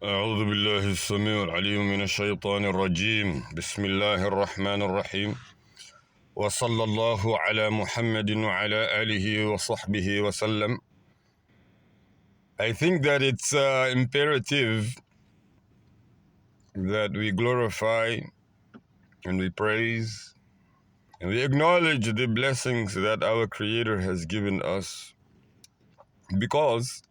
أعوذ بالله السميع العليم من الشيطان الرجيم بسم الله الرحمن الرحيم وصلى الله على محمد وعلى آله وصحبه وسلم. I think that it's imperative that we glorify and we praise and we acknowledge the blessings that our Creator has given us, because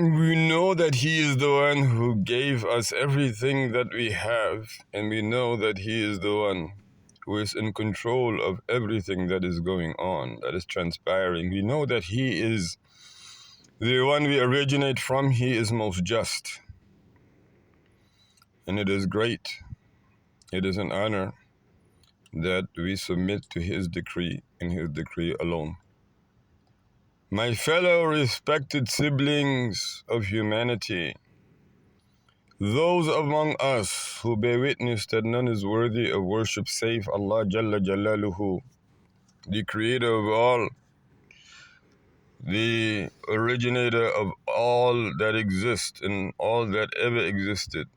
we know that He is the one who gave us everything that we have, and we know that He is the one who is in control of everything that is going on, that is transpiring. We know that He is the one we originate from. He is most just. And it is great, it is an honor that we submit to His decree and His decree alone. My fellow respected siblings of humanity, those among us who bear witness that none is worthy of worship save Allah Jalla Jalaluhu, the creator of all, the originator of all that exists and all that ever existed.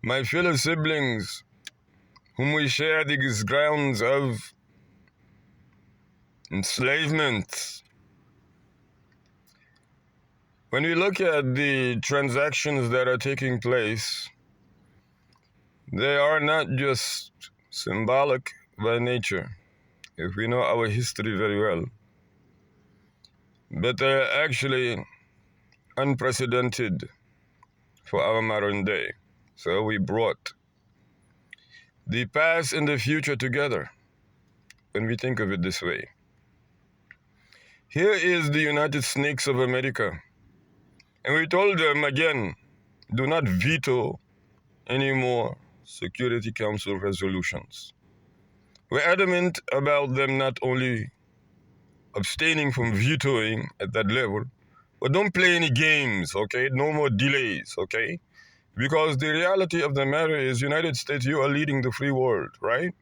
My fellow siblings, whom we share these grounds of enslavement, when we look at the transactions that are taking place, they are not just symbolic by nature, if we know our history very well, but they are actually unprecedented for our modern day. So we brought the past and the future together when we think of it this way. Here is the United Snakes of America, and we told them again, do not veto any more Security Council resolutions. We're adamant about them not only abstaining from vetoing at that level, but don't play any games, okay? No more delays, okay? Because the reality of the matter is, United States, you are leading the free world, right?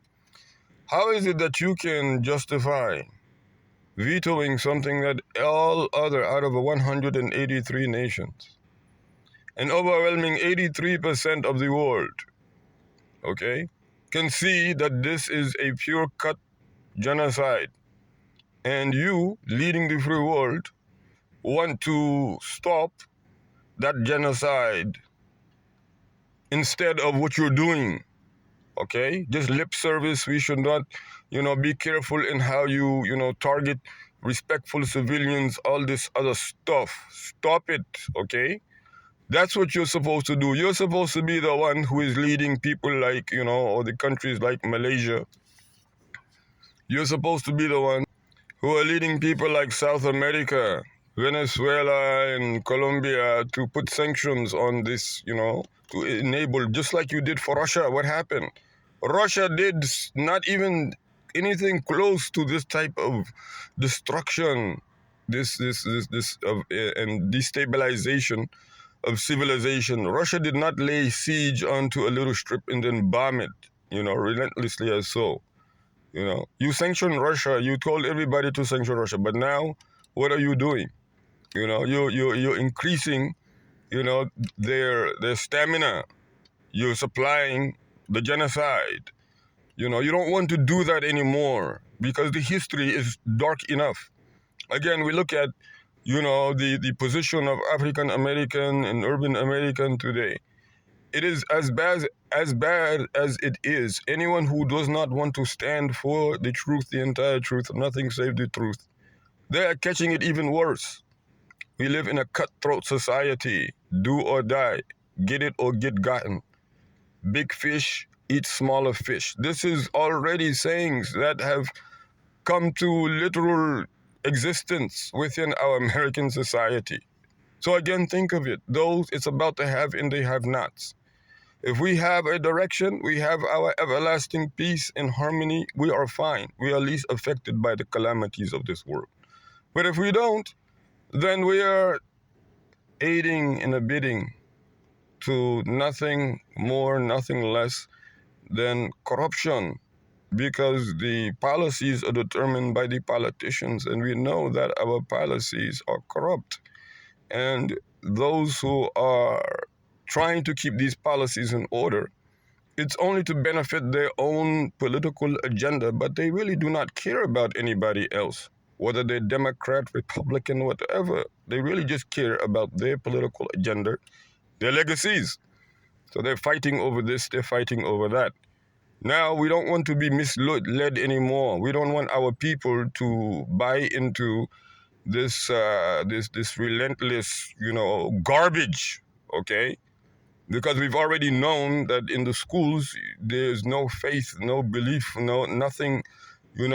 How is it that you can justify vetoing something that all other out of 183 nations, an overwhelming 83% of the world, okay, can see that this is a pure-cut genocide, and you, leading the free world, want to stop that genocide instead of what you're doing, okay? Just lip service. We should not, be careful in how you, target respectful civilians, all this other stuff. Stop it, okay? That's what you're supposed to do. You're supposed to be the one who is leading people like, or the countries like Malaysia. You're supposed to be the one who are leading people like South America, Venezuela, and Colombia to put sanctions on this, to enable, just like you did for Russia. What happened? Russia did not even anything close to this type of destruction, this of and destabilization of civilization. Russia did not lay siege onto a little strip and then bomb it, relentlessly as so. You sanctioned Russia. You told everybody to sanction Russia, but now what are you doing? You're increasing, their stamina. You're supplying the genocide. You don't want to do that anymore because the history is dark enough. Again, we look at, the position of African American and urban American today. It is as bad as it is. Anyone who does not want to stand for the truth, the entire truth, nothing save the truth, they are catching it even worse. We live in a cutthroat society. Do or die. Get it or get gotten. Big fish eat smaller fish. This is already sayings that have come to literal existence within our American society. So again, think of it. Those it's about the have and the have-nots. If we have a direction, we have our everlasting peace and harmony, we are fine. We are least affected by the calamities of this world. But if we don't, then we are aiding and abetting to nothing more, nothing less than corruption, because the policies are determined by the politicians, and we know that our policies are corrupt. And those who are trying to keep these policies in order, it's only to benefit their own political agenda, but they really do not care about anybody else, whether they're Democrat, Republican, whatever. They really just care about their political agenda, their legacies. So they're fighting over this, they're fighting over that. Now we don't want to be misled anymore. We don't want our people to buy into this this relentless, garbage. Okay, because we've already known that in the schools there's no faith, no belief, no nothing, to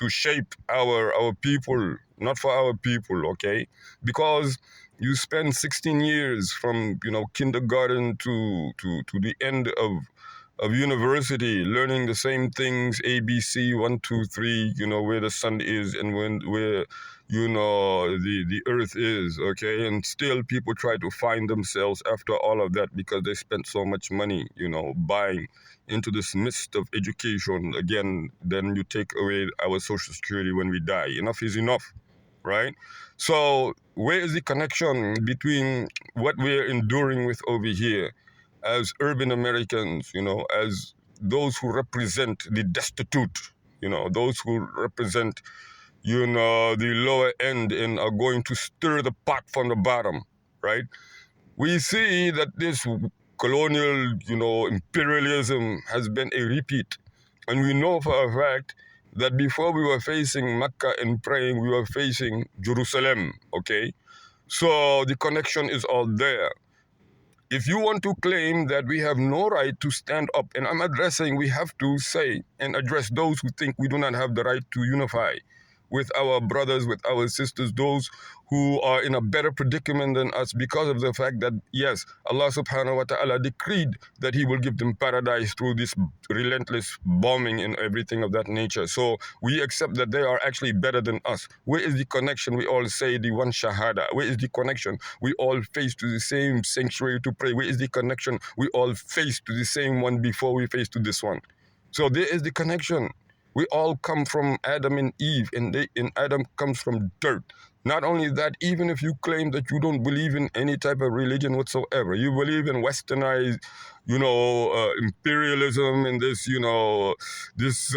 shape our people, not for our people, okay? Because you spend 16 years from kindergarten to the end of university, learning the same things, ABC, 1, 2, 3, where the sun is and where the earth is, okay? And still people try to find themselves after all of that because they spent so much money, buying into this mist of education. Again, then you take away our social security when we die. Enough is enough, right? So where is the connection between what we're enduring with over here as urban Americans, as those who represent the destitute, those who represent, the lower end and are going to stir the pot from the bottom, right? We see that this colonial, imperialism has been a repeat. And we know for a fact that before we were facing Mecca and praying, we were facing Jerusalem, okay? So the connection is all there. If you want to claim that we have no right to stand up, and I'm addressing, we have to say and address those who think we do not have the right to unify with our brothers, with our sisters, those who are in a better predicament than us because of the fact that, yes, Allah subhanahu wa ta'ala decreed that He will give them paradise through this relentless bombing and everything of that nature. So we accept that they are actually better than us. Where is the connection? We all say the one shahada. Where is the connection? We all face to the same sanctuary to pray. Where is the connection? We all face to the same one before we face to this one. So there is the connection. We all come from Adam and Eve, and Adam comes from dirt. Not only that, even if you claim that you don't believe in any type of religion whatsoever, you believe in westernized, imperialism and this, this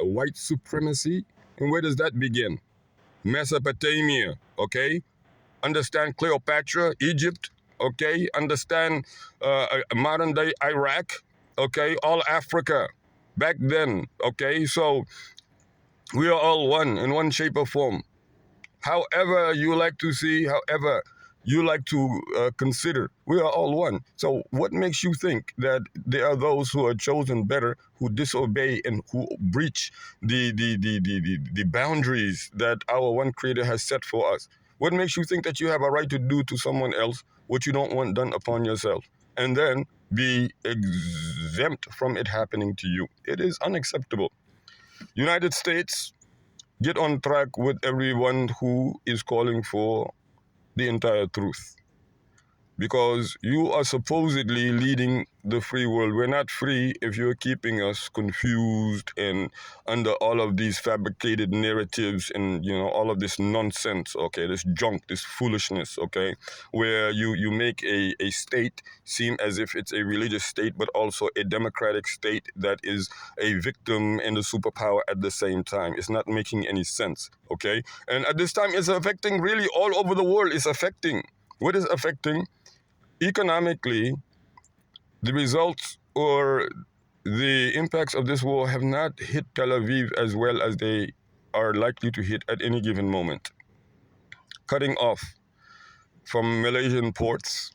white supremacy. And where does that begin? Mesopotamia, okay? Understand Cleopatra, Egypt, okay? Understand modern day Iraq, okay? All Africa. Back then, okay? So we are all one in one shape or form. However you like to see, however you like to consider, we are all one. So what makes you think that there are those who are chosen better, who disobey and who breach the boundaries that our one Creator has set for us? What makes you think that you have a right to do to someone else what you don't want done upon yourself? And then be exempt from it happening to you. It is unacceptable. United States, get on track with everyone who is calling for the entire truth. Because you are supposedly leading the free world. We're not free if you're keeping us confused and under all of these fabricated narratives and, all of this nonsense, okay, this junk, this foolishness, okay, where you make a state seem as if it's a religious state, but also a democratic state that is a victim and a superpower at the same time. It's not making any sense, okay? And at this time, it's affecting really all over the world. It's affecting. What is affecting? Economically, the results or the impacts of this war have not hit Tel Aviv as well as they are likely to hit at any given moment. Cutting off from Malaysian ports,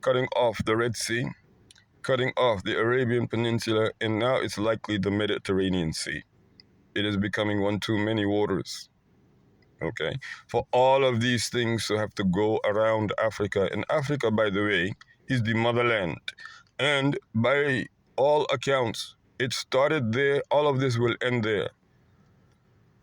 cutting off the Red Sea, cutting off the Arabian Peninsula, and now it's likely the Mediterranean Sea. It is becoming one too many waters. Okay, for all of these things to have to go around Africa. And Africa, by the way, is the motherland. And by all accounts, it started there. All of this will end there.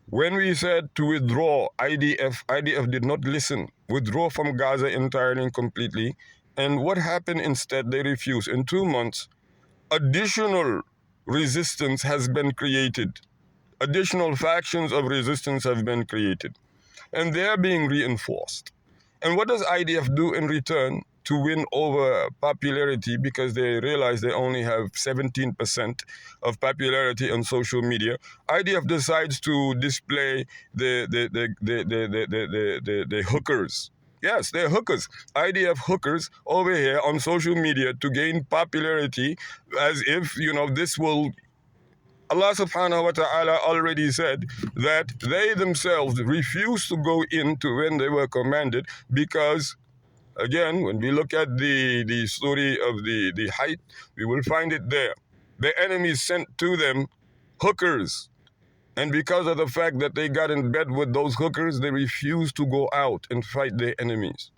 When we said to withdraw IDF did not listen. Withdraw from Gaza entirely and completely. And what happened instead? They refused. In 2 months, additional resistance has been created. Additional factions of resistance have been created. and they're being reinforced. And what does IDF do in return to win over popularity, because they realize they only have 17% of popularity on social media? IDF decides to display the hookers. Yes, they're hookers. IDF hookers over here on social media to gain popularity, as if, this will. Allah subhanahu wa ta'ala already said that they themselves refused to go into when they were commanded, because again, when we look at the story of the height, we will find it there. The enemies sent to them hookers, and because of the fact that they got in bed with those hookers, they refused to go out and fight their enemies.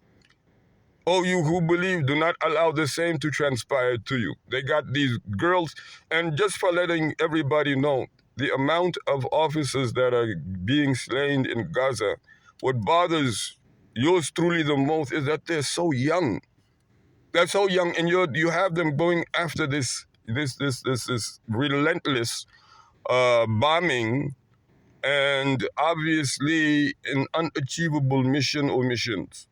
Oh, you who believe, do not allow the same to transpire to you. They got these girls, and just for letting everybody know, the amount of officers that are being slain in Gaza, what bothers yours truly the most is that they're so young. They're so young, and you have them going after this relentless bombing, and obviously an unachievable mission or missions.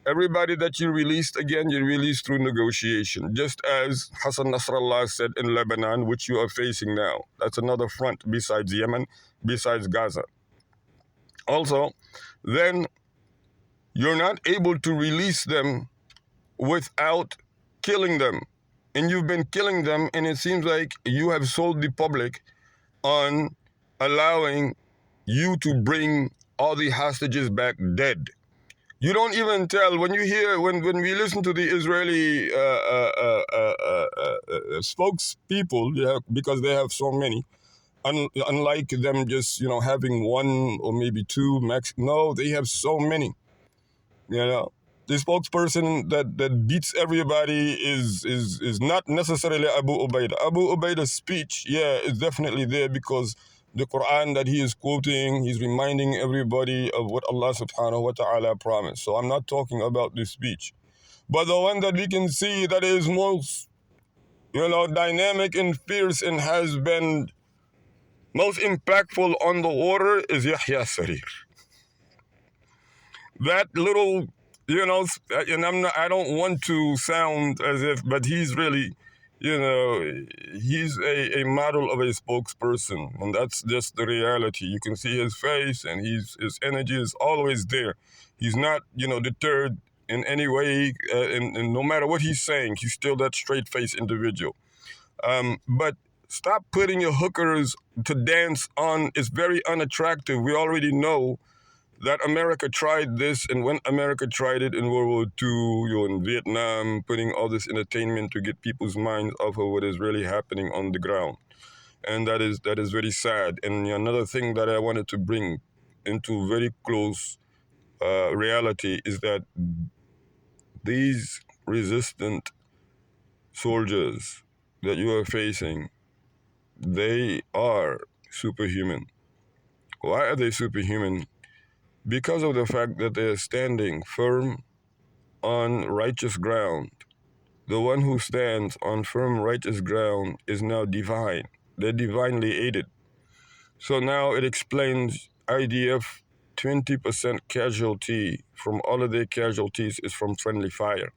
Everybody that you released, again, you released through negotiation, just as Hassan Nasrallah said in Lebanon, which you are facing now. That's another front besides Yemen, besides Gaza. Also, then you're not able to release them without killing them. And you've been killing them, and it seems like you have sold the public on allowing you to bring all the hostages back dead. You don't even tell, when you hear, when we listen to the Israeli spokespeople, yeah, because they have so many, unlike them just, having one or maybe two max. No, they have so many. The spokesperson that beats everybody is not necessarily Abu Ubaidah. Abu Ubaidah's speech, yeah, is definitely there, because the Quran that he is quoting, he's reminding everybody of what Allah subhanahu wa ta'ala promised. So I'm not talking about this speech. But the one that we can see that is most, dynamic and fierce and has been most impactful on the water is Yahya Sarir. That little, and I don't want to sound as if, but he's really, he's a model of a spokesperson, and that's just the reality. You can see his face, and his energy is always there. He's not, deterred in any way, and no matter what he's saying, he's still that straight-faced individual. But stop putting your hookers to dance on. It's very unattractive. We already know that America tried this, and when America tried it in World War II, in Vietnam, putting all this entertainment to get people's minds off of what is really happening on the ground. And that is very sad. And another thing that I wanted to bring into very close reality is that these resistant soldiers that you are facing, they are superhuman. Why are they superhuman? Because of the fact that they are standing firm on righteous ground. The one who stands on firm righteous ground is now divine. They're divinely aided. So now it explains IDF 20% casualty from all of their casualties is from friendly fire.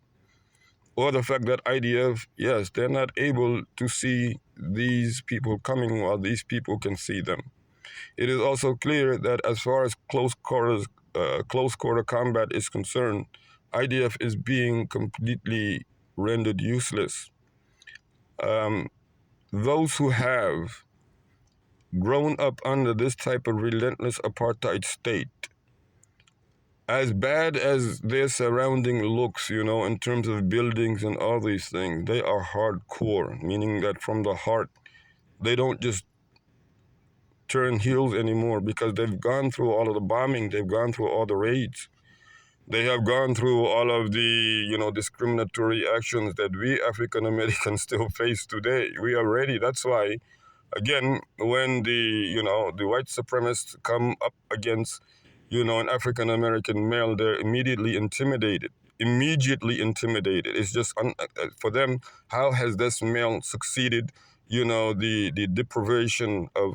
Or the fact that IDF, yes, they're not able to see these people coming while these people can see them. It is also clear that as far as close quarter combat is concerned, IDF is being completely rendered useless. Those who have grown up under this type of relentless apartheid state, as bad as their surrounding looks, in terms of buildings and all these things, they are hardcore, meaning that from the heart, they don't just turn heels anymore, because they've gone through all of the bombing, they've gone through all the raids, they have gone through all of the discriminatory actions that we African Americans still face today. We are ready. That's why, again, when the white supremacists come up against an African American male, they're immediately intimidated. It's just for them, how has this male succeeded? The deprivation of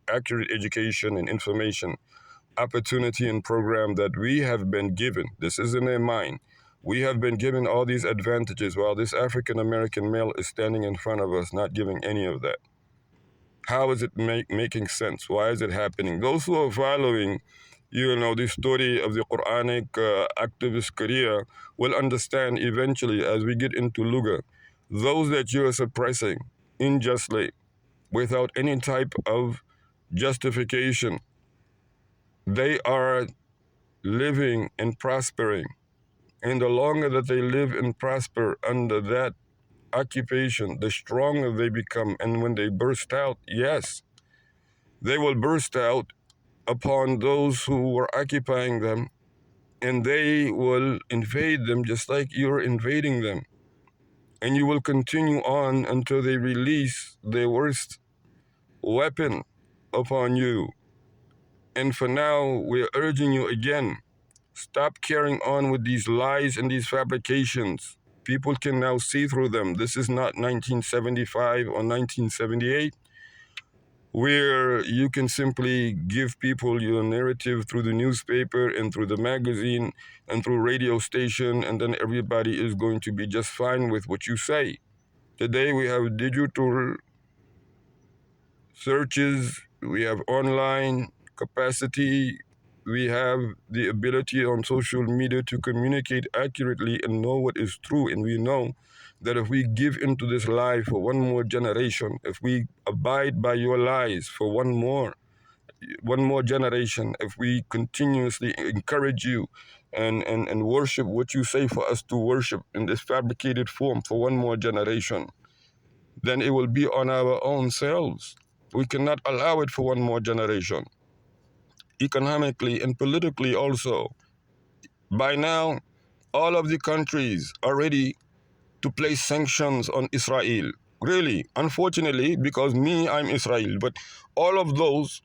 accurate education and information. opportunity and program that we have been given. This is in their mind. We have been given all these advantages while this African American male is standing in front of us, not giving any of that. How is it making sense? Why is it happening? Those who are following, the story of the Quranic activist career will understand eventually as we get into Luga. Those that you are suppressing unjustly without any type of justification, they are living and prospering. And the longer that they live and prosper under that occupation, the stronger they become. And when they burst out, yes, they will burst out upon those who were occupying them, and they will invade them just like you're invading them. And you will continue on until they release their worst weapon upon you. And for now, we're urging you again, stop carrying on with these lies and these fabrications. People can now see through them. This is not 1975 or 1978, where you can simply give people your narrative through the newspaper and through the magazine and through radio station, and then everybody is going to be just fine with what you say. Today we have digital searches, we have online capacity, we have the ability on social media to communicate accurately and know what is true. And we know that if we give into this lie for one more generation, if we abide by your lies for one more generation, if we continuously encourage you and worship what you say for us to worship in this fabricated form for one more generation, then it will be on our own selves. We cannot allow it for one more generation. Economically and politically also. By now, all of the countries are ready to place sanctions on Israel. Really, unfortunately, because I'm Israel, but all of those